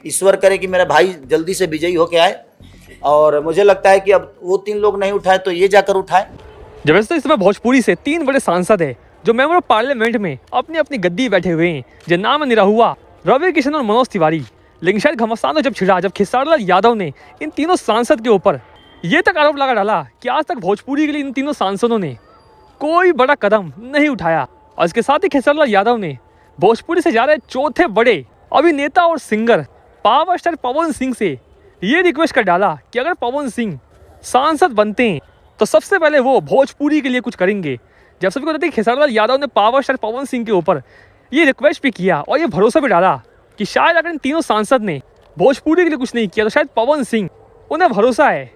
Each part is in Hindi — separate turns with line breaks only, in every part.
ईश्वर करे कि मेरा भाई जल्दी से विजयी होके आए, और मुझे लगता है कि अब वो 3 लोग नहीं उठाए तो ये जाकर उठाए।
जब वैसे तो इस समय भोजपुरी से 3 बड़े सांसद हैं जो मेंबर ऑफ पार्लियामेंट में अपनी अपनी गद्दी बैठे हुए हैं, जिनका नाम निरहुआ, रवि किशन और मनोज तिवारी। लेकिन शायद घमासान जब छिड़ा जब खेसारीलाल यादव ने इन तीनों सांसद के ऊपर ये तक आरोप लगा डाला कि आज तक भोजपुरी के लिए इन तीनों सांसदों ने कोई बड़ा कदम नहीं उठाया। और इसके साथ ही खेसारीलाल यादव ने भोजपुरी से जा रहे चौथे बड़े अभिनेता और singer power star Pawan Singh से ये रिक्वेस्ट कर डाला कि अगर पवन सिंह सांसद बनते हैं तो सबसे पहले वो भोजपुरी के लिए कुछ करेंगे। जब सभी को बताते हैं खेसारीलाल यादव ने पावर स्टार पवन सिंह के ऊपर ये रिक्वेस्ट भी किया और ये भरोसा भी डाला कि शायद अगर इन तीनों सांसद ने भोजपुरी के लिए कुछ नहीं किया तो शायद पवन सिंह, उन्हें भरोसा है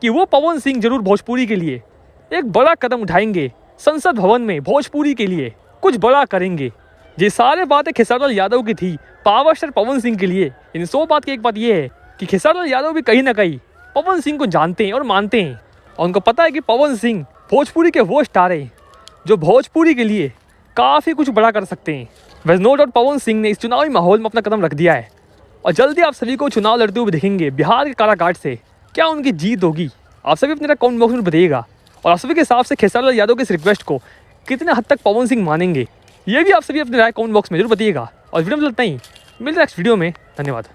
कि वो पवन सिंह जरूर भोजपुरी के लिए एक बड़ा कदम उठाएंगे, संसद भवन में भोजपुरी के लिए कुछ बड़ा करेंगे। ये सारे बातें खेसारीलाल यादव की थी पावर स्टार पवन सिंह के लिए। इन 100 बात की एक बात यह है कि खेसारीलाल यादव भी कहीं ना कहीं पवन सिंह को जानते हैं और मानते हैं, और उनको पता है कि पवन सिंह भोजपुरी के वो स्टार हैं जो भोजपुरी के लिए काफ़ी कुछ बड़ा कर सकते हैं। वैसे नो डाउट पवन सिंह ने इस चुनावी माहौल में अपना कदम रख दिया है, और जल्दी आप सभी को चुनाव लड़ते हुए दिखेंगे बिहार के काराकाट से। क्या उनकी जीत होगी, आप सभी अपने कमेंट बॉक्स में बताइएगा, और आप सभी के हिसाब से खेसारीलाल यादव के इस रिक्वेस्ट को कितने हद तक पवन सिंह मानेंगे, ये भी आप सभी अपने राय कमेंट बॉक्स में जरूर बताइएगा। और वीडियो में लगता ही मिलते नेक्स्ट वीडियो में। धन्यवाद।